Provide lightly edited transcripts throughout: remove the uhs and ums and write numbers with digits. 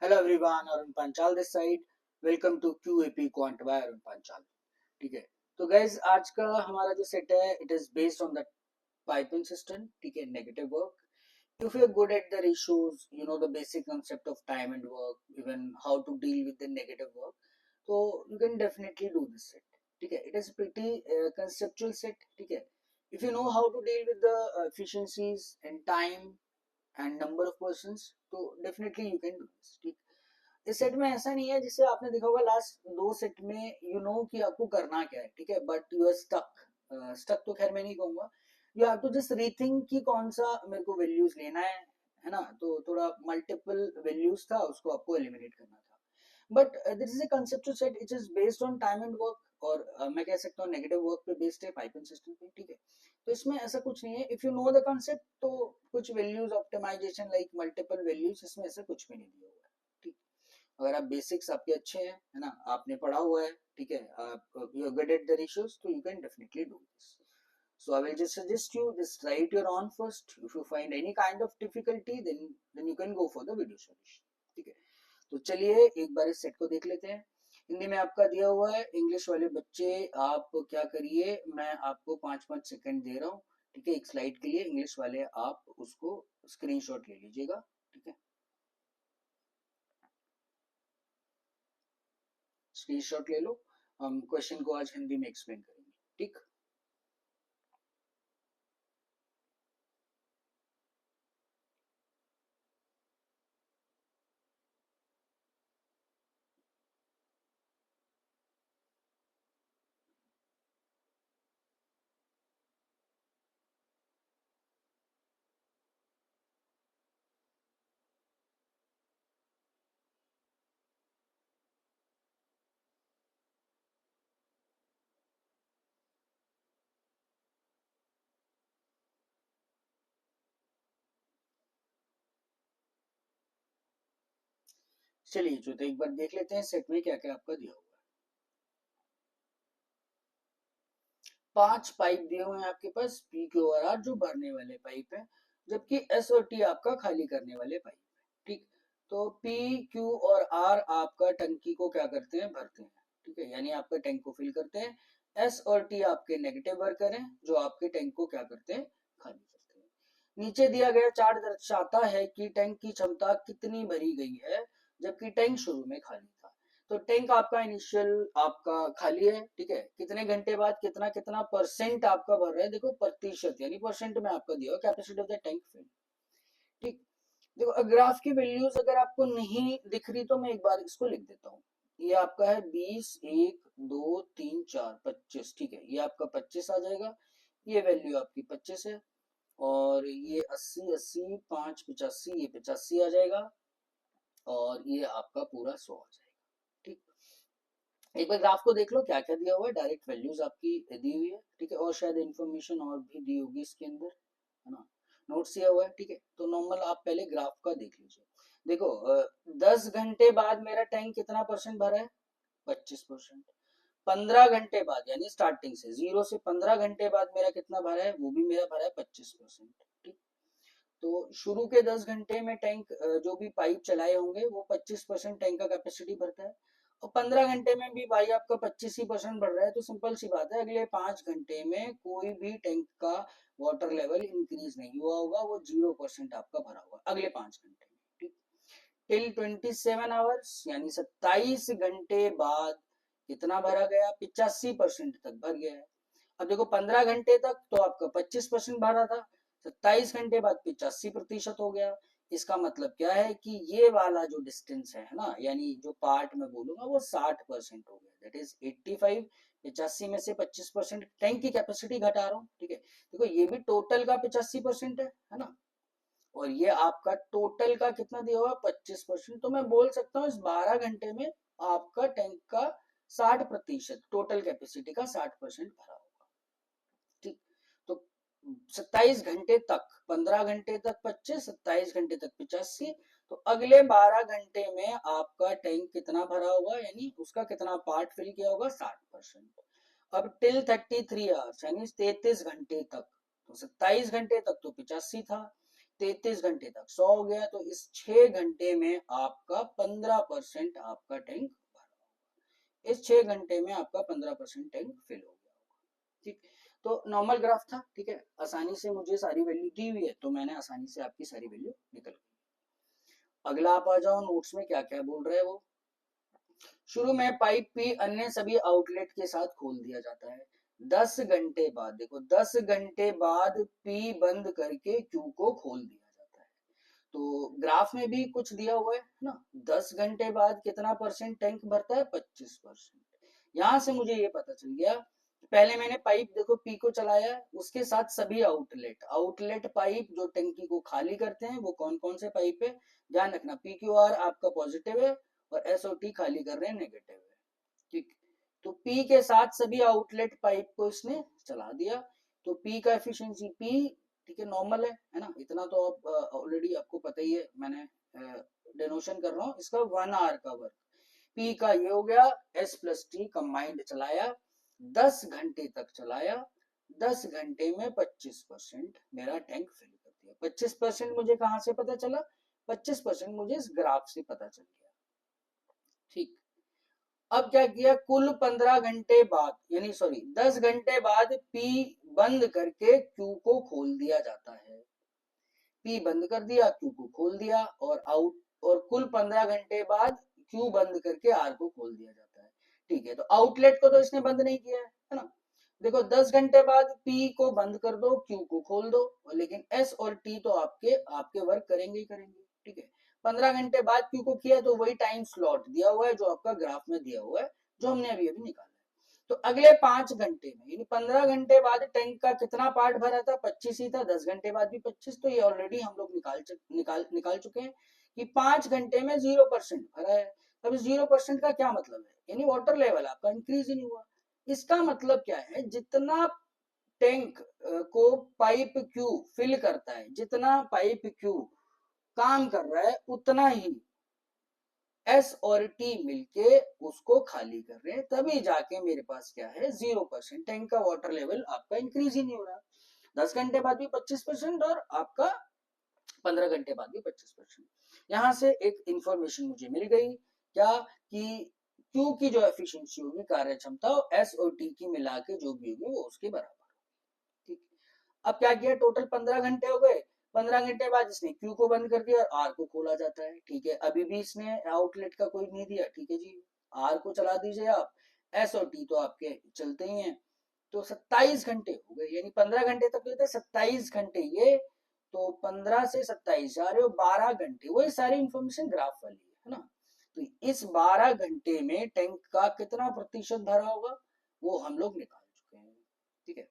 Hello everyone, Arun Panchal this side. Welcome to QAP quant by Arun Panchal. ठीक है, तो गाइज आज का हमारा जो सेट है it is based on the piping system. ठीक है, negative work. If you are good at the ratios, you know the basic concept of time and work, even how to deal with the negative work, so you can definitely do this set. ठीक है, it is pretty conceptual set. ठीक है, if you know how to deal with the efficiencies and time and number of person, तो definitely you can do this. ठीक, इस set में ऐसा नहीं है जिसे आपने देखा होगा लास्ट दो सेट में, यू नो कि आपको करना क्या है। ठीक है, but you are stuck. Stuck तो खैर मैं नहीं कहूंगा, you have to just rethink कि कौन सा मेरे को वैल्यूज लेना है ना। तो थोड़ा मल्टीपल वैल्यूज था, उसको आपको एलिमिनेट करना था। But this is a conceptual set, it is based on time and work, और मैं कह सकता हूँ नेगेटिव वर्क पे बेस्ड है, पाइपिंग सिस्टम पे। ठीक है, तो इसमें ऐसा कुछ नहीं है। If you know the concept, तो कुछ values optimization like multiple values, इसमें ऐसा कुछ भी नहीं दिया हुआ है। ठीक, अगर आप बेसिक्स आपके अच्छे हैं, है ना, आपने पढ़ा हुआ है, ठीक है, आप you are good at the ratios, तो you can definitely do this. So I will just suggest you just write your own first. If you find any kind of difficulty, then you can go for the video solution. ठीक है, तो चलिए एक बार इस set को देख लेते हैं। हिंदी में आपका दिया हुआ है। इंग्लिश वाले बच्चे आप क्या करिए, मैं आपको 5-5 सेकंड दे रहा हूँ। ठीक है, एक स्लाइड के लिए। इंग्लिश वाले आप उसको स्क्रीनशॉट ले लीजिएगा। ठीक है, स्क्रीनशॉट ले लो। हम क्वेश्चन को आज हिंदी में एक्सप्लेन करेंगे। ठीक, चलिए जो तो एक बार देख लेते हैं सेट में क्या क्या आपका दिया हुआ है। 5 पाइप दिए हुए हैं आपके पास, पी क्यू और आर जो भरने वाले पाइप है, जबकि एस और टी आपका खाली करने वाले पाइप है। ठीक, तो पी क्यू और आर आपका टंकी को क्या करते हैं, भरते हैं। ठीक है, यानी आपका टैंक को फिल करते हैं। एस और टी आपके नेगेटिव वर्कर हैं, जो आपके टैंक को क्या करते हैं, खाली करते हैं। नीचे दिया गया चार्ट दर्शाता है कि टैंक की क्षमता कितनी भरी गई है, जबकि टैंक शुरू में खाली था। तो टैंक आपका इनिशियल आपका खाली है। ठीक है, कितने घंटे बाद कितना कितना परसेंट आपका भर रहा है, देखो प्रतिशत यानी परसेंट में आपका दिया capacity of the tank fill. ठीक, देखो ग्राफ की वैल्यूज अगर आपको नहीं दिख रही तो मैं एक बार इसको लिख देता हूँ। ये आपका है 20, 1, 2, 3, 4, 25। ठीक है, ये आपका 25 आ जाएगा। ये वैल्यू आपकी 25 है। और ये 80, 80, 5, 85, ये 85 आ जाएगा। और ये आपका पूरा 100 आ जाएगा। ठीक, एक बार ग्राफ को देख लो क्या क्या दिया हुआ है, डायरेक्ट वैल्यूज आपकी दी हुई है। ठीक है, और शायद इन्फॉर्मेशन और भी दी होगी इसके अंदर, है ना, नोट्स दिया हुआ है। ठीक है, तो नॉर्मल आप पहले ग्राफ का देख लीजिए। देखो 10 घंटे बाद मेरा टैंक कितना परसेंट भरा है, 25%। 15 घंटे बाद यानी स्टार्टिंग से 0 से 15 घंटे बाद मेरा कितना भरा है, वो भी मेरा भरा है 25%। ठीक, तो शुरू के 10 घंटे में टैंक जो भी पाइप चलाए होंगे वो 25% टैंक का कैपेसिटी भरता है। और 15 घंटे में भी भाई आपका 25% बढ़ रहा है, तो सिंपल सी बात है अगले 5 घंटे में कोई भी टैंक का वाटर लेवल इंक्रीज नहीं हुआ होगा, वो 0% आपका भरा होगा अगले 5 घंटे में। ठीक, टिल 27 आवर्स यानी 27 घंटे बाद कितना भरा गया, 85% तक भर गया है। अब देखो 15 घंटे तक तो आपका 25% भरा था, 27 घंटे बाद 85% हो गया। इसका मतलब क्या है कि ये वाला जो डिस्टेंस है ना, यानी जो पार्ट में बोलूंगा वो 60% हो गया, दैट इज 85। 85 में से 25% टैंक की कैपेसिटी घटा रहा हूँ। ठीक है, देखो ये भी टोटल का 85% है ना, और ये आपका टोटल का कितना दिया हुआ 25%। तो मैं बोल सकता हूँ इस 12 घंटे में आपका टैंक का 60%, टोटल कैपेसिटी का 60% भरा होगा। ठीक, तो 27 घंटे तक, 15 घंटे तक 25, 27 घंटे तक 85, तो अगले 12 घंटे में आपका टैंक कितना भरा होगा, यानी उसका कितना पार्ट फिल किया होगा, 60%। अब टिल 33 आवर्स यानी 33 घंटे तक, तो 27 घंटे तक तो 85 था, 33 घंटे तक 100 हो गया, तो इस 6 घंटे में आपका 15% आपका टैंक भरा। इस 6 घंटे में आपका 15% टैंक फिल हो गया। ठीक, तो नॉर्मल ग्राफ था। ठीक है, आसानी से मुझे सारी वैल्यू दी हुई है, तो मैंने आसानी से आपकी सारी वैल्यू निकल गई। अगला आप आ जाओ, नोट्स में क्या क्या बोल रहे हैं वो। शुरू में पाइप पी अन्य सभी आउटलेट के साथ खोल दिया जाता है। 10 घंटे बाद, देखो 10 घंटे बाद पी बंद करके क्यू को खोल दिया जाता है। तो ग्राफ में भी कुछ दिया हुआ है ना, 10 घंटे बाद कितना परसेंट टैंक भरता है, 25%। यहां से मुझे ये पता चल गया, पहले मैंने पाइप देखो पी को चलाया, उसके साथ सभी आउटलेट पाइप जो टंकी को खाली करते हैं वो कौन कौन से पाइप है, ध्यान रखना पी क्यू आर आपका पॉजिटिव है और एस और टी खाली कर रहे हैं नेगेटिव है। ठीक, तो पी के साथ सभी आउटलेट पाइप को इसने चला दिया, तो पी का एफिशिएंसी पी, ठीक है, नॉर्मल है ना, इतना तो आप ऑलरेडी आपको पता ही है, मैंने डेनोशन कर रहा हूँ इसका 1 आवर का वर्क। पी का ये हो गया, एस प्लस टी कंबाइंड चलाया, 10 घंटे तक चलाया, 10 घंटे में 25% मेरा टैंक फिल कर दिया। 25% मुझे कहां से पता चला, 25% मुझे इस ग्राफ से पता चल गया। ठीक, अब क्या किया, कुल 15 घंटे बाद यानी सॉरी 10 घंटे बाद पी बंद करके क्यू को खोल दिया जाता है। पी बंद कर दिया, क्यू को खोल दिया, और कुल 15 घंटे बाद क्यू बंद करके आर को खोल दिया जाता है। ठीक है, तो आउटलेट को तो इसने बंद नहीं किया है ना। देखो 10 घंटे बाद पी को बंद कर दो, क्यू को खोल दो, लेकिन एस और टी तो आपके आपके वर्क करेंगे ही करेंगे। ठीक है, 15 घंटे बाद क्यू को किया तो वही टाइम स्लॉट दिया हुआ है जो आपका ग्राफ में दिया हुआ है, जो हमने अभी अभी निकाला। तो अगले 5 घंटे में यानी 15 घंटे बाद टैंक का कितना पार्ट भरा था, 25 ही था, 10 घंटे बाद भी 25, तो ये ऑलरेडी हम लोग निकाल चुके हैं कि 5 घंटे में 0% भरा है। अब 0% का क्या मतलब है, यानी वाटर लेवल आपका इंक्रीज ही नहीं हुआ। इसका मतलब क्या है, जितना टैंक को पाइप क्यू फिल करता है, जितना पाइप क्यू काम कर रहा है, उतना ही एस और टी मिलके उसको खाली कर रहे हैं, तभी जाके मेरे पास क्या है 0%, टैंक का वाटर लेवल आपका इंक्रीज ही नहीं हो रहा। 10 घंटे बाद भी 25% और आपका 15 घंटे बाद भी 25%। यहां से एक इंफॉर्मेशन मुझे मिल गई, क्या कि क्यू की जो एफिशिएंसी होगी, कार्य क्षमता, एस और टी की मिला के जो भी होगी वो उसके बराबर। ठीक, अब क्या किया, टोटल 15 घंटे हो गए, 15 घंटे बाद इसने क्यू को बंद कर दिया और आर को खोला जाता है। ठीक है, अभी भी इसने आउटलेट का कोई नहीं दिया। ठीक है जी, आर को चला दीजिए आप, एस और टी तो आपके चलते ही हैं। तो 27 घंटे हो गए, यानी 15 घंटे तक लेते 27 घंटे ये, तो 15 से 27 जा रहे हो 12 घंटे, वही सारी इंफॉर्मेशन ग्राफ वाली है ना। तो इस 12 घंटे में टैंक का कितना प्रतिशत भरा होगा वो हम लोग निकाल चुके हैं। ठीक है,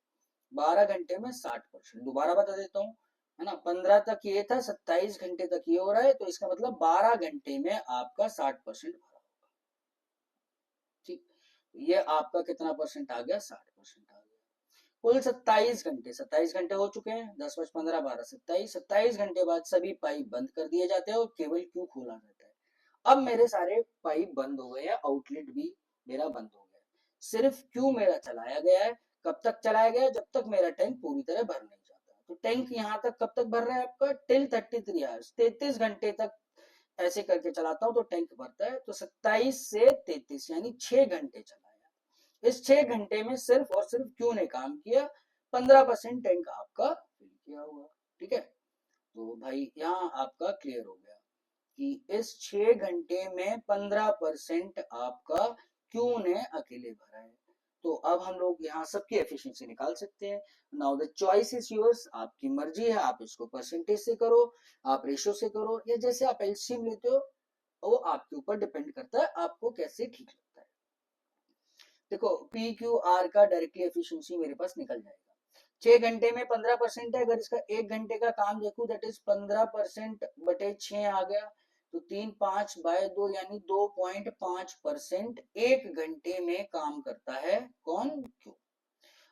12 घंटे में 60%, दोबारा बता देता हूँ, है ना, 15 तक ये था, 27 घंटे तक ये हो रहा है, तो इसका मतलब 12 घंटे में आपका 60% भरा होगा। ठीक, ये आपका कितना परसेंट आ गया, 60% आ गया। कुल 27 घंटे हो चुके हैं, 10 5 15 12 27 घंटे बाद सभी पाइप बंद कर दिए जाते हैं और केवल क्यू खोला जाता है। अब मेरे सारे पाइप बंद हो गए हैं, आउटलेट भी मेरा बंद हो गया, सिर्फ क्यू मेरा चलाया गया है। कब तक चलाया गया, जब तक मेरा टैंक पूरी तरह भर नहीं जाता। तो टैंक यहाँ तक कब तक भर रहा है आपका, टिल 33 आवर्स, 33 घंटे तक ऐसे करके चलाता हूँ तो टैंक भरता है। तो 27 से 33 यानी 6 घंटे चलाया, इस 6 घंटे में सिर्फ और सिर्फ क्यू ने काम किया, 15% टैंक आपका फिल किया हुआ। ठीक है, तो भाई यहाँ आपका क्लियर हो गया कि इस 6 घंटे में 15% आपका क्यू ने अकेले भरा है। तो अब हम लोग यहाँ सबकी एफिशिएंसी निकाल सकते हैं। Now the choice is yours, आपकी मर्जी है, आप इसको परसेंटेज से करो, आप रेशियो से करो, या जैसे आप एलसीएम लेते हो वो आपके ऊपर डिपेंड करता है, आपको कैसे ठीक लगता है। देखो पी क्यू आर का डायरेक्टली एफिशिएंसी मेरे पास निकल जाएगा, 6 घंटे में 15% है, अगर इसका 1 घंटे का काम देखूं दैट इज 15% बटे 6 आ गया, तो 3 5 बाय 2 यानी 2.5% 1 घंटे में काम करता है कौन, क्यों।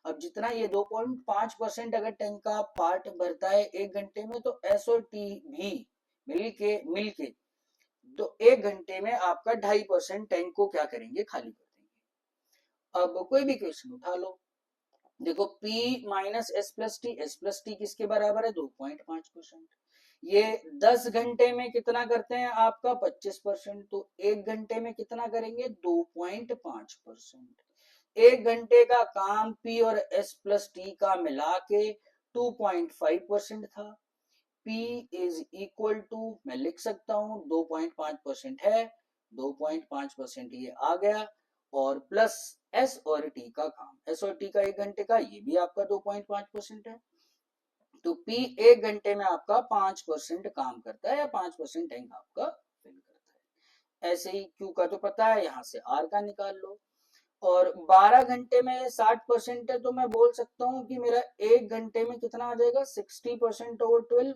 अब जितना ये 2.5% अगर टैंक का पार्ट भरता है 1 घंटे में, तो एस और टी भी मिलके तो 1 घंटे में आपका 2.5% टैंक को क्या करेंगे, खाली कर देंगे। अब कोई भी क्वेश्चन उठा लो, देखो P minus S plus T किसके बराबर है, 2.5%। ये 10 घंटे में कितना करते हैं आपका 25%, तो 1 घंटे में कितना करेंगे 2.5%। 1 घंटे का काम P और S प्लस T का मिला के 2.5% था। P इज इक्वल टू, मैं लिख सकता हूं 2.5% है, 2.5% ये आ गया, और प्लस S और T का काम, S और T का 1 घंटे का, ये भी आपका 2.5% है। तो P 1 घंटे में आपका 5% काम करता है, या 5% टैंक आपका फिल करता है। ऐसे ही Q का तो पता है, यहां से R का निकाल लो। और 12 घंटे में 60% है, तो मैं बोल सकता हूँ कि मेरा 1 घंटे में कितना आ जाएगा 60% ओवर 12।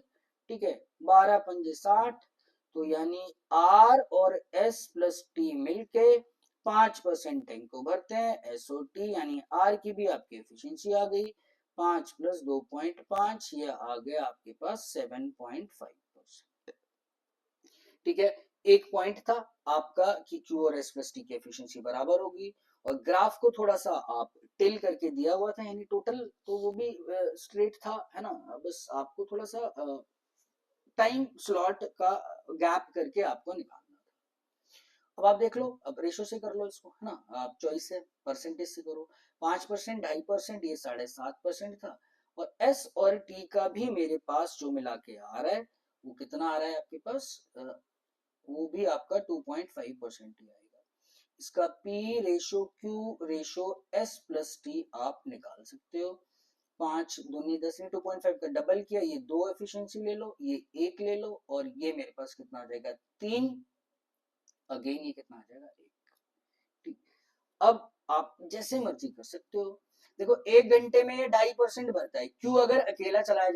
ठीक है, 12 पंजे 60, तो यानी R और S प्लस T मिलके 5% टैंक को भरते हैं। SOT यानी R की भी आपकी एफिशिएंसी आ गई, 5 प्लस 2.5, ये आ गया आपके पास 7.5%। ठीक है, एक पॉइंट था आपका कि Q और S प्लस T की एफिशिएंसी बराबर होगी, और ग्राफ को थोड़ा सा आप टिल करके दिया हुआ था, यानी टोटल तो वो भी स्ट्रेट था, है ना, बस आपको थोड़ा सा टाइम स्लॉट का गैप करके आपको निकालना था। अब आप देख लो, अब रेशो से कर लो इसको, है ना, आप चॉइस है, परसेंटेज से करो। 5%, 2.5%, ये 7.5% था, और S और T का भी मेरे पास जो मिला के आ रहा है, वो कितना आ रहा है आपके पास, वो भी आपका 2.5% ही आएगा। इसका P ratio Q ratio S plus T आप निकाल सकते हो। 5 दूनी 10 ने 2.5 का डबल किया, ये 2 एफिशिएंसी ले लो, ये 1 ले लो, और ये मेरे पास कितना आ जाएगा 3, अगेन ये कितना आ जाएगा 1। ठीक, अब आप जैसे मर्जी कर सकते हो। देखो 1 घंटे में ये 2.5% भरता है, क्यों अगर अकेला चलाया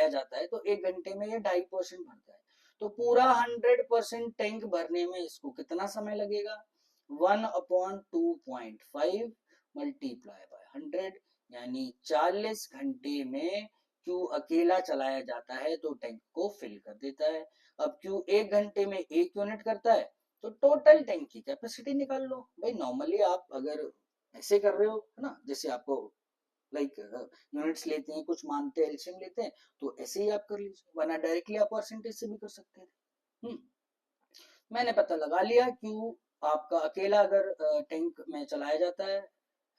जाता है तो 1 घंटे में ये 2.5% भरता है, तो पूरा 100% टैंक भरने में इसको कितना समय लगेगा, 1/2.5 मल्टीप्लाई बाय 100, यानी 40 घंटे में क्यू अकेला चलाया जाता है तो टैंक को फिल कर देता है। अब क्यू 1 घंटे में 1 यूनिट करता है, तो टोटल टैंक की कैपेसिटी निकाल लो भाई। नॉर्मली आप अगर ऐसे कर रहे हो, है ना, जैसे आपको लाइक यूनिट्स लेते हैं, कुछ मानते हैं, एलसीएम लेते हैं, तो ऐसे ही आप कर लीजिए, वरना डायरेक्टली आप परसेंटेज से भी कर सकते हैं। मैंने पता लगा लिया क्यों आपका अकेला अगर टैंक में चलाया जाता है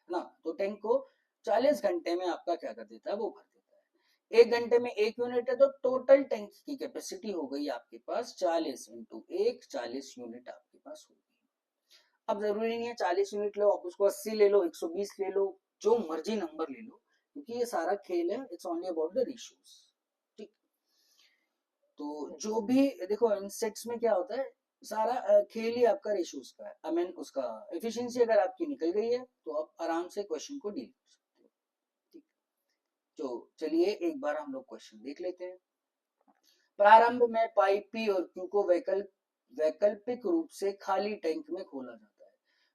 ना, तो टैंक को 40 घंटे में आपका क्या कर देता है, वो भर देता है। 1 घंटे में 1 यूनिट है, तो टोटल टैंक की कैपेसिटी हो गई आपके पास 40 इंटू 1, 40 यूनिट आपके पास होगी। अब जरूरी नहीं है 40 यूनिट लो, आप उसको 80 ले लो, 120 ले लो, जो मर्जी नंबर ले लो, क्योंकि ये सारा खेल है, it's only about the ratios. ठीक, तो जो भी देखो इन सेट्स में क्या होता है, सारा खेल ही आपका रेशियोज का है। आई मीन उसका एफिशिएंसी अगर आपकी निकल गई है, तो आप आराम से क्वेश्चन को डील कर सकते हो। ठीक, तो चलिए एक बार हम लोग क्वेश्चन देख लेते हैं। प्रारंभ में पाइप पी और क्यू को वैकल्पिक रूप से खाली टैंक में खोला जाता है।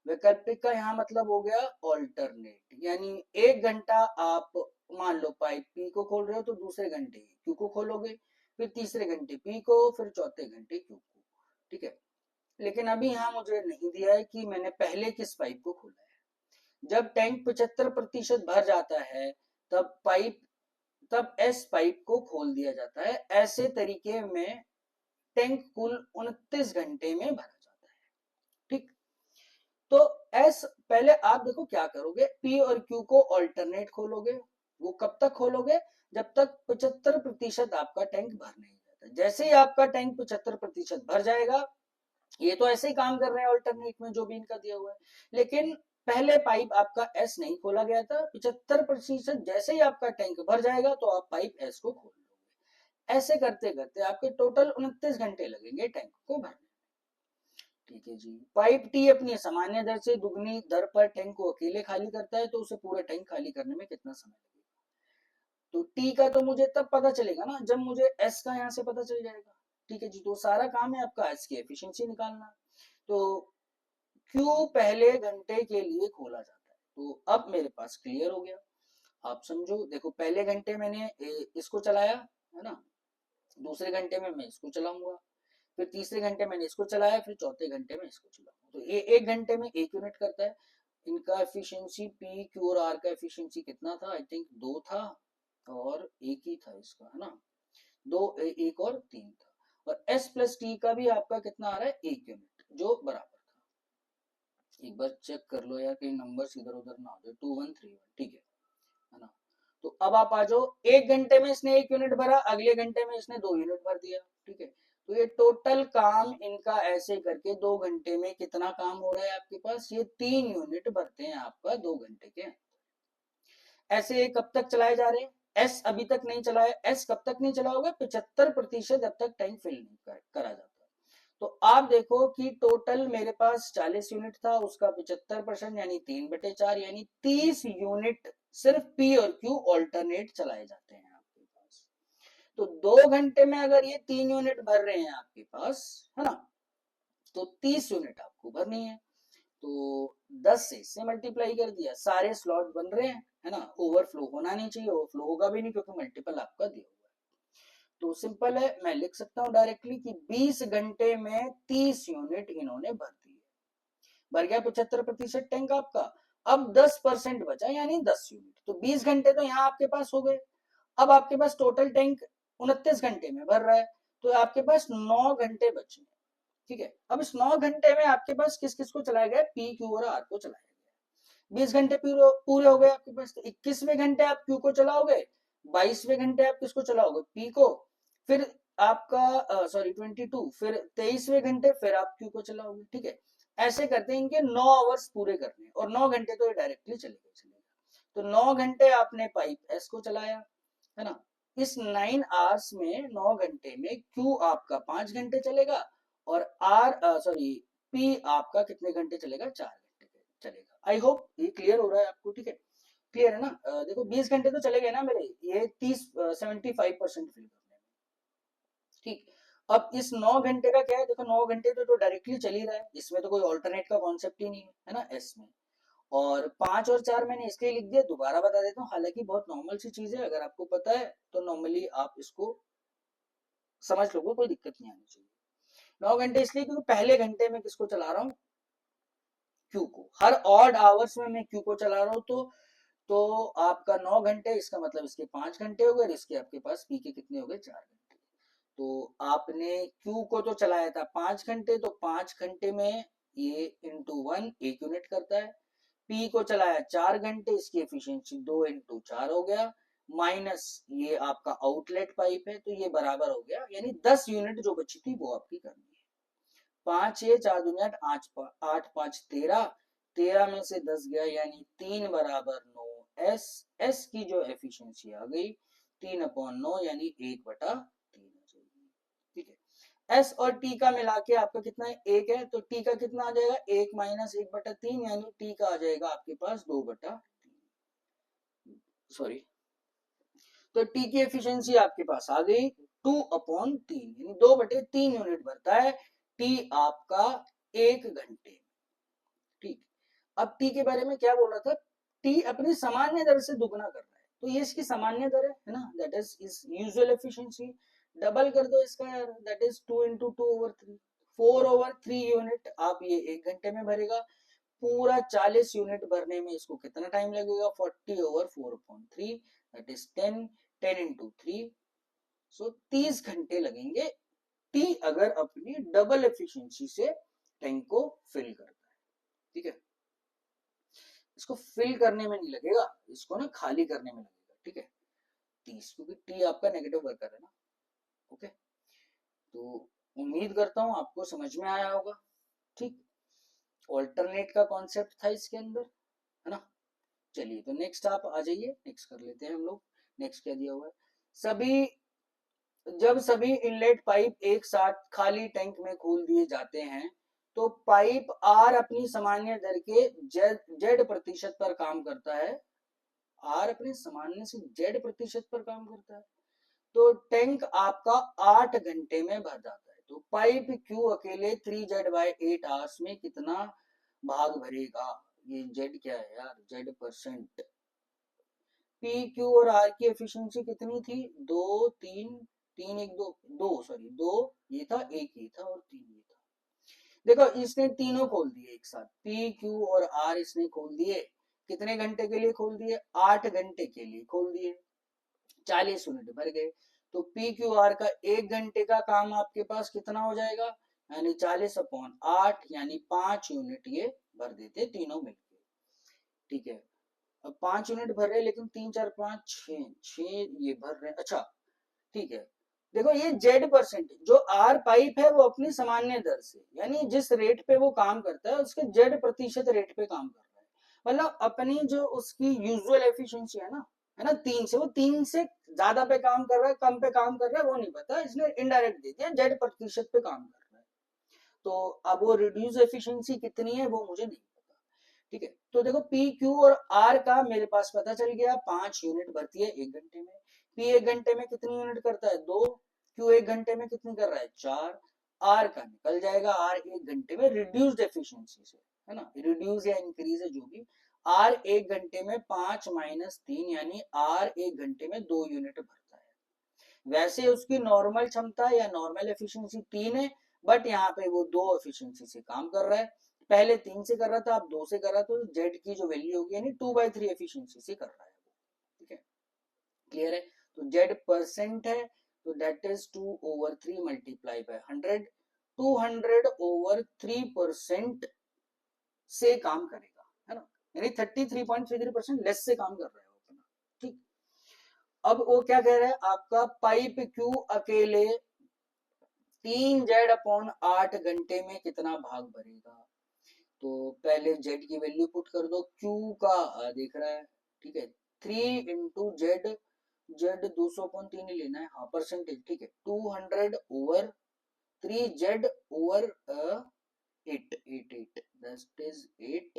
वैकल्पिक का यहाँ मतलब हो गया ऑल्टरनेट, यानी 1 घंटा आप मान लो पाइप पी को खोल रहे हो, तो दूसरे घंटे क्यू को खोलोगे, फिर तीसरे घंटे पी को, फिर चौथे घंटे क्यू को। ठीक है, लेकिन अभी यहाँ मुझे नहीं दिया है कि मैंने पहले किस पाइप को खोला है। जब टैंक 75% भर जाता है, तब एस पाइप को खोल दिया जाता है। ऐसे तरीके में टैंक कुल 29 घंटे में भरा जाता है। ठीक, तो एस पहले आप देखो क्या करोगे, पी और क्यू को ऑल्टरनेट खोलोगे। वो कब तक खोलोगे, जब तक 75% आपका टैंक भर नहीं जाता। जैसे ही आपका टैंक 75% भर जाएगा, ये तो ऐसे ही काम कर रहे हैं ऑल्टरनेट में जो भी इनका दिया हुआ है, लेकिन पहले पाइप आपका एस नहीं खोला गया था। 75% जैसे ही आपका टैंक भर जाएगा, तो आप पाइप एस को खोल लोगे। ऐसे करते करते आपके टोटल 29 घंटे लगेंगे टैंक को भरने। ठीक है जी, पाइप टी अपनी सामान्य दर से दुगनी दर पर टैंक को अकेले खाली करता है, तो उसे पूरा टैंक खाली करने में कितना समय लगेगा। तो टी का तो मुझे तब पता चलेगा ना जब मुझे एस का यहाँ से पता चल जाएगा। ठीक है जी, तो सारा काम है आपका एस की एफिशिएंसी निकालना। तो क्यू पहले घंटे के लिए खोला जाता है, तो अब मेरे पास क्लियर हो गया। आप समझो, देखो पहले घंटे मैंने इसको चलाया, है ना, दूसरे घंटे में मैं इसको चलाऊंगा, फिर तीसरे घंटे मैंने इसको चलाया, फिर चौथे घंटे में इसको चलाऊंगा, तो ये 1 घंटे में 1 यूनिट करता है। इनका एफिशिएंसी पी क्यू और आर का एफिशिएंसी कितना था, आई थिंक 2 था, और 1 ही था इसका, है ना। एक और 3 था, और s प्लस टी का भी आपका कितना आ रहा है 1 यूनिट, जो बराबर था। एक बार चेक कर लो यार, कहीं नंबर इधर उधर ना हो जाए। 2131, ठीक है ना। तो अब आप आ जाओ, 1 घंटे में इसने 1 यूनिट भरा, अगले घंटे में इसने 2 यूनिट भर दिया, ठीक है। तो ये टोटल काम इनका ऐसे करके 2 घंटे में कितना काम हो रहा है आपके पास, ये 3 यूनिट भरते हैं आपका 2 घंटे के। ऐसे ये कब तक चलाए जा रहे हैं, एस अभी तक नहीं चला है। एस कब तक नहीं चला होगा, 75% जब तक टैंक फिल नहीं करा जाता। तो आप देखो कि टोटल मेरे पास 40 यूनिट था, उसका 75% यानी 3/4 यानी 30 यूनिट सिर्फ पी और क्यू ऑल्टरनेट चलाए जाते हैं आपके पास। तो 2 घंटे में अगर ये 3 यूनिट भर रहे हैं आपके पास, है ना, तो 30 यूनिट आपको भरनी है। तो 10 से इससे मल्टीप्लाई कर दिया, सारे स्लॉट बन रहे हैं, है ना। ओवरफ्लो होना नहीं चाहिए, ओवरफ्लो होगा भी नहीं क्योंकि मल्टीपल आपका दिया हुआ है। तो सिंपल है, मैं लिख सकता हूं डायरेक्टली कि 20 घंटे में 30 यूनिट इन्होंने भर दिए। भर गया 75% टैंक आपका। अब 10% बचा यानी 10 यूनिट, तो 20 घंटे तो यहाँ आपके पास हो गए। अब आपके पास टोटल टैंक 29 घंटे में भर रहा है, तो आपके पास 9 घंटे बचे, ठीक है। अब इस 9 घंटे में आपके पास किस किस को चलाया गया, पी क्यू और आर को चलाया गया। 20 घंटे पूरे हो गए आपके पास, तो 21वें घंटे आप क्यू को चलाओगे, 22वें घंटे आप किसको चलाओगे, पी को, फिर आपका सॉरी 22, फिर 23वें घंटे फिर आप क्यू को चलाओगे, ठीक है। ऐसे करते हैं, इनके 9 आवर्स पूरे करने, और 9 घंटे तो ये डायरेक्टली चलेगा। तो 9 घंटे आपने पाइप एस को चलाया, है ना। इस 9 आवर्स में 9 घंटे में क्यू आपका 5 घंटे चलेगा, और पी आपका कितने घंटे चलेगा, 4 घंटे चलेगा। आई होप ये क्लियर हो रहा है आपको, ठीक है। क्लियर है ना। देखो 20 घंटे तो चले गए ना मेरे, ये 75% फिल करने में, ठीक। अब इस 9 घंटे का क्या है, देखो 9 घंटे तो डायरेक्टली चल ही रहा है, इसमें तो कोई ऑल्टरनेट का कॉन्सेप्ट ही नहीं है ना, एस में। और 5 और 4 मैंने इसलिए लिख दिया, दोबारा बता देता हूँ, हालांकि बहुत नॉर्मल सी चीज है, अगर आपको पता है तो नॉर्मली आप इसको समझ लोगे, कोई दिक्कत नहीं आनी चाहिए। 9 घंटे इसलिए क्योंकि पहले घंटे में किसको चला रहा हूँ, क्यू को। हर ऑड आवर्स में मैं क्यू को चला रहा हूँ, तो आपका 9 घंटे, इसका मतलब इसके 5 घंटे हो गए, इसके आपके पास पी के कितने हो गए, 4 घंटे। तो आपने क्यू को तो चलाया था 5 घंटे, तो 5 घंटे में ये इंटू 1 1 यूनिट करता है। पी को चलाया 4 घंटे, इसकी एफिशिएंसी 2 इंटू 4 हो गया, माइनस ये आपका आउटलेट पाइप है, तो ये बराबर हो गया, यानी 10 यूनिट जो बची थी वो आपकी करनी है। 5 ये 4 दूनी 8, 8 5 13, 13 में से 10 गया यानी 3 बराबर 9 एस। एस की जो एफिशिएंसी आ गई 3/9 यानी 1/3 आ जाएगी, ठीक है। एस और टी का मिला के आपका कितना है, 1 है, तो टी का कितना आ जाएगा, 1 माइनस 1/3 यानी टी का आ जाएगा आपके पास 2/3, सॉरी। तो टी की एफिशिएंसी आपके पास आ गई 2/3, यानी 2/3 यूनिट भरता है टी आपका 1 घंटे, ठीक। अब टी के बारे में क्या बोल रहा था, टी अपनी सामान्य दर से दुगना कर रहा है, तो ये इसकी सामान्य दर है ना, that is is usual efficiency. Double कर दो इसका यार, दैट इज 2 इंटू 2/3, 4/3 यूनिट आप ये 1 घंटे में भरेगा। पूरा 40 यूनिट भरने में इसको कितना टाइम लगेगा, 40/4/3, दैट इज 10, 10 इंटू 3, सो 30 घंटे लगेंगे टी अगर अपनी डबल एफिशिएंसी से टैंक को फिल करता है, ठीक है। इसको फिल करने में नहीं लगेगा, इसको ना खाली करने में लगेगा, ठीक है। 30, क्योंकि टी आपका नेगेटिव वर्कर है ना, ओके। तो उम्मीद करता हूं आपको समझ में आया होगा, ठीक। ऑल्टरनेट का कॉन्सेप्ट था इसके अंदर, है ना। चलिए तो नेक्स्ट आप आ जाइए, नेक्स्ट कर लेते हैं हम लोग। नेक्स्ट क्या दिया हुआ है, सभी जब सभी इनलेट पाइप एक साथ खाली टैंक में खोल दिए जाते हैं, तो पाइप आर अपनी सामान्य दर के जेड प्रतिशत पर काम करता है। आर अपने सामान्य से जेड प्रतिशत पर काम करता है, तो टैंक आपका 8 घंटे में भर जाता है। तो पाइप क्यू अकेले 3Z/8 आवर्स में कितना भाग भरेगा, ये जेड क्या है यार, जेड परसेंट। पी क्यू और आर की एफिशिएंसी कितनी थी, 2 3 3 1 2 2 सॉरी 2 ये था, 1 ये था और 3 ये था। देखो इसने तीनों खोल दिए एक साथ, पी क्यू और आर इसने खोल दिए, कितने घंटे के लिए खोल दिए, 8 घंटे के लिए खोल दिए, 40 यूनिट भर गए। तो पी क्यू आर का 1 घंटे का काम आपके पास कितना हो जाएगा, यानी 40/8, यानी 5 यूनिट ये भर देते तीनों मिलके। ठीक है, अब 5 यूनिट भर रहे हैं, लेकिन 3 4 5 6 ये भर रहे हैं। अच्छा ठीक है, देखो ये जेड परसेंट, जो आर पाइप है वो अपनी सामान्य दर से, यानी जिस रेट पे वो काम करता है उसके जेड प्रतिशत रेट पे काम कर रहा है। मतलब अपनी जो उसकी यूजुअल एफिशिएंसी है ना 3 से, वो 3 से ज्यादा पे काम कर रहा है, कम पे काम कर रहा है, वो नहीं पता, इसने इनडायरेक्ट दे दिया जेड प्रतिशत पे काम कर रहा है। तो अब वो रिड्यूस एफिशिएंसी कितनी है वो मुझे नहीं पता। ठीक है, तो देखो पी क्यू और आर का मेरे पास पता चल गया, 5 यूनिट भरती है 1 घंटे में। पी 1 घंटे में कितनी यूनिट करता है, 2। क्यू 1 घंटे में कितनी कर रहा है, 4। आर का निकल जाएगा, आर 1 घंटे में रिड्यूस्ड एफिशिएंसी से, है ना, रिड्यूस या इंक्रीज है जो भी। आर 1 घंटे में 5 - 3, यानी आर 1 घंटे में 2 यूनिट भरता है। वैसे उसकी नॉर्मल क्षमता या नॉर्मल एफिशिएंसी 3 है, बट यहाँ पे वो 2 एफिशिएंसी से काम कर रहा है। पहले 3 से कर रहा था, अब 2 से कर रहा था, तो जेड की जो वैल्यू होगी यानी 2/3 एफिशिएंसी से कर रहा है। ठीक है, क्लियर है। तो जेड परसेंट है, तो दैट इज 2/3 मल्टीप्लाई बाय 100, 200/3% से काम करेगा, है ना, यानी 33.33% लेस से काम कर रहा है अपना। ठीक, अब वो क्या कह रहा है, आपका पाइप क्यू अकेले 3Z/8 घंटे में कितना भाग भरेगा। तो पहले जेड की वैल्यू पुट कर दो, क्यू का देख रहा है, ठीक है, 3 इंटू जेड, जेड 200/3 ही लेना है, हाँ परसेंटेज, ठीक है, 200/3Z/8, दैट इज 8,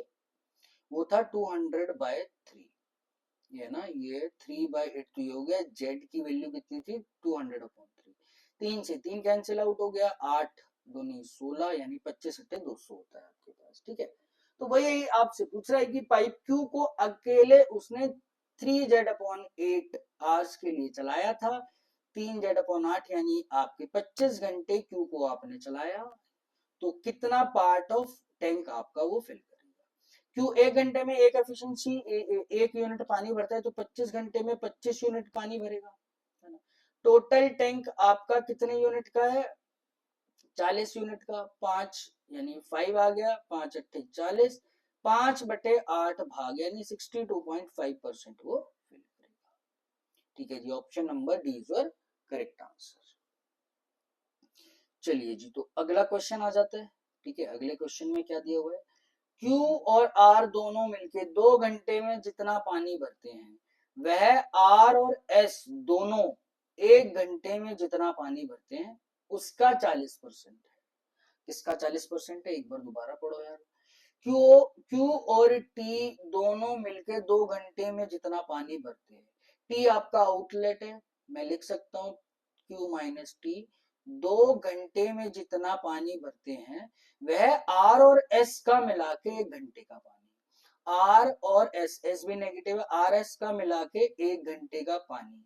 वो था 200/3, ये ना, ये 3/8, तो ये हो गया, जेड की वैल्यू कितनी थी 200/3, 3 से 3 कैंसिल आउट हो गया, 8 दूनी 16, यानी 25/200 होता है आपके पास। ठीक है, तो वही आपसे पूछ रहा है कि पाइप क्यू को अकेले उसने 3Z/8 आवर्स के लिए चलाया था, 3Z/8 यानी आपके 25 घंटे क्यू को आपने चलाया, तो कितना पार्ट ऑफ टैंक आपका वो फिल करेगा। क्यू 1 घंटे में एक एफिशिएंसी 1 यूनिट पानी भरता है, तो 25 घंटे में 25 यूनिट पानी भरेगा, है ना। टोटल टैंक आपका कितने यूनिट का है, 40 यूनिट का, 5 यानी 5 आ गया, 5 अट्ठे 40, 5/8 भाग, यानी 62.5% वो फिल करेगा। ठीक है जी, option number D is your correct answer. चलिए जी, तो अगला क्वेश्चन आ जाता है। ठीक है, अगले क्वेश्चन में क्या दिया हुआ है, Q और R दोनों मिलके 2 घंटे में जितना पानी भरते हैं, वह R और S दोनों 1 घंटे में जितना पानी भरते हैं उसका 40% है। किसका 40% है, एक बार दोबारा पढ़ो यार। Q और T दोनों मिलके 2 घंटे में जितना पानी भरते हैं, T आपका आउटलेट है, मैं लिख सकता हूँ Q माइनस T, 2 घंटे में जितना पानी भरते हैं वह R और S का मिला के 1 घंटे का पानी, R और S भी नेगेटिव है, आर एस का मिला के 1 घंटे का पानी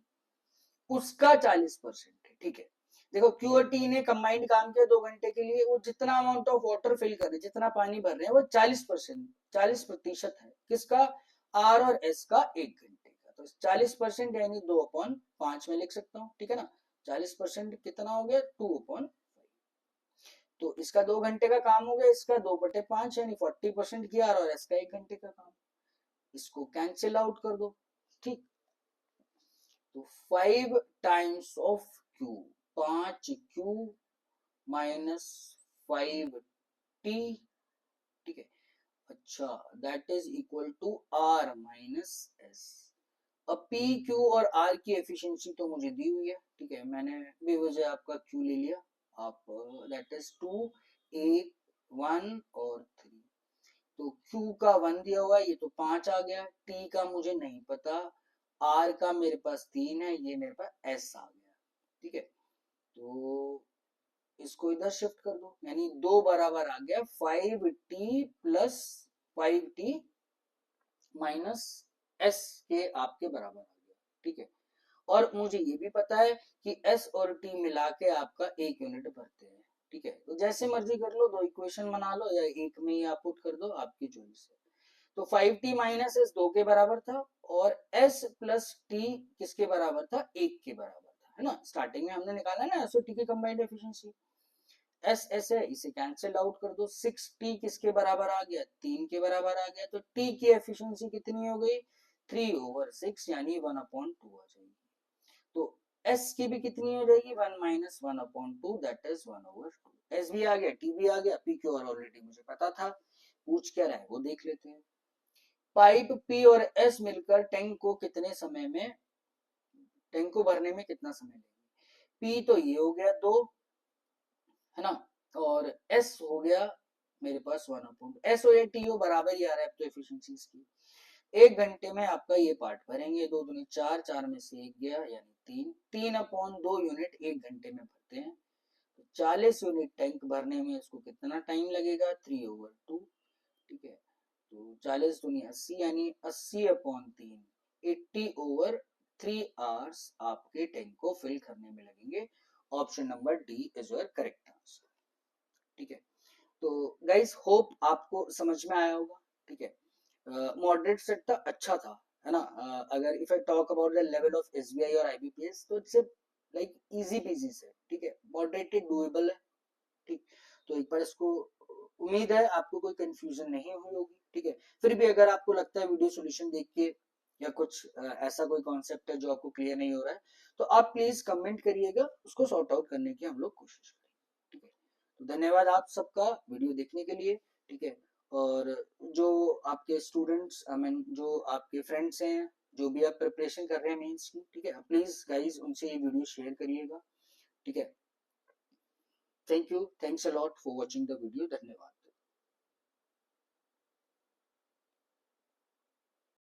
उसका 40% है। ठीक है, देखो क्यू और टी ने कंबाइंड काम किया 2 घंटे के लिए, वो जितना अमाउंट ऑफ वाटर फिल कर रहे हैं, जितना पानी भर रहे हैं, वो 40% है, किसका, आर और एस का 1 घंटे का, तो 40% यानी 2/5 में लिख सकता हूँ। ठीक है ना, 40% कितना हो गया, 2/5, तो इसका 2 घंटे का काम हो गया, इसका 2/5 यानी 40% किया, और एस का 1 घंटे का काम, इसको कैंसिल आउट कर दो। ठीक, तो 5 times of Q, 5Q minus 5T, ठीक है, अच्छा, that is equal to R minus S। अब P, Q और R की एफिशिएंसी तो मुझे दी हुई है, ठीक है, मैंने बेवजह आपका Q ले लिया, आप दैट इज 2, 8, 1 और 3, तो Q का 1 दिया हुआ है, ये तो 5 आ गया, T का मुझे नहीं पता, R का मेरे पास 3 है, ये मेरे पास S आ गया। ठीक है, तो इसको इधर शिफ्ट कर दो, यानी 2 बराबर आ गया 5T plus 5T minus S के आपके बराबर आ गया। ठीक है, और मुझे ये भी पता है कि S और T मिला के आपका 1 यूनिट भरते हैं। ठीक है, तो जैसे मर्जी कर लो, 2 इक्वेशन बना लो, या एक में ही आप पुट कर दो, आपकी चॉइस है। तो 5T माइनस S 2 के बराबर था, और S प्लस T किसके बराबर था, 1 के बराबर था, है ना, स्टार्टिंग में हमने निकाला ना एसओटी की कंबाइंड एफिशिएंसी, एस एस है, इसे कैंसिल आउट कर दो, 6t किसके बराबर आ गया, 3 के बराबर आ गया, तो t की एफिशिएंसी कितनी हो गई, 3/6 यानी 1/2 आ जाएगी। तो s की भी कितनी हो जाएगी, 1 - 1/2 दैट इज 1/2। s भी आ गया, t भी आ गया, p क्यू आर ऑलरेडी मुझे पता था, पूछ क्या रहा है वो देख लेते हैं। पाइप p और s मिलकर टैंक को कितने समय में, टैंक को भरने में कितना समय लेगी, p तो ये हो गया 2, है ना, और s हो गया मेरे पास 1/2, s और टी बराबर ही आ रहा है तो एफिशिएंसी की। 1 घंटे में आपका ये पार्ट भरेंगे, 2 दूनी 4, 4 में से 1 गया यानी 3, 3/2 यूनिट 1 घंटे में भरते हैं। 40 यूनिट टैंक भरने में इसको कितना टाइम लगेगा, 3/2, ठीक है, तो 40 दूनी 80 यानी 80/3, 80/3 आवर्स आपके टैंक को फिल करने में लगेंगे। Option number D is your correct answer, ठीक है। तो गाइस होप आपको समझ में आया होगा, ठीक है। मॉडरेट सेट था, अच्छा था, है ना। अगर if I talk about the level of SBI और आईबीपीएस तो इट्स लाइक इजी पीजी से, ठीक है, मॉडरेटेड डूएबल है, ठीक। तो एक बार इसको, उम्मीद है आपको कोई कंफ्यूजन नहीं हुई होगी, ठीक है। फिर भी अगर आपको लगता है वीडियो सॉल्यूशन देख के या कुछ ऐसा कोई कॉन्सेप्ट है जो आपको क्लियर नहीं हो रहा है, तो आप प्लीज कमेंट करिएगा, उसको सॉर्ट आउट करने की हम लोग कोशिश करेंगे, ठीक है। तो धन्यवाद आप सबका वीडियो देखने के लिए, ठीक है। और जो आपके स्टूडेंट्स, आई मीन जो आपके फ्रेंड्स हैं, जो भी आप प्रिपरेशन कर रहे हैं मेंस की, ठीक है, प्लीज गाइज उनसे ये वीडियो शेयर करिएगा, ठीक है। Thank you, thanks a lot for watching the video, धन्यवाद।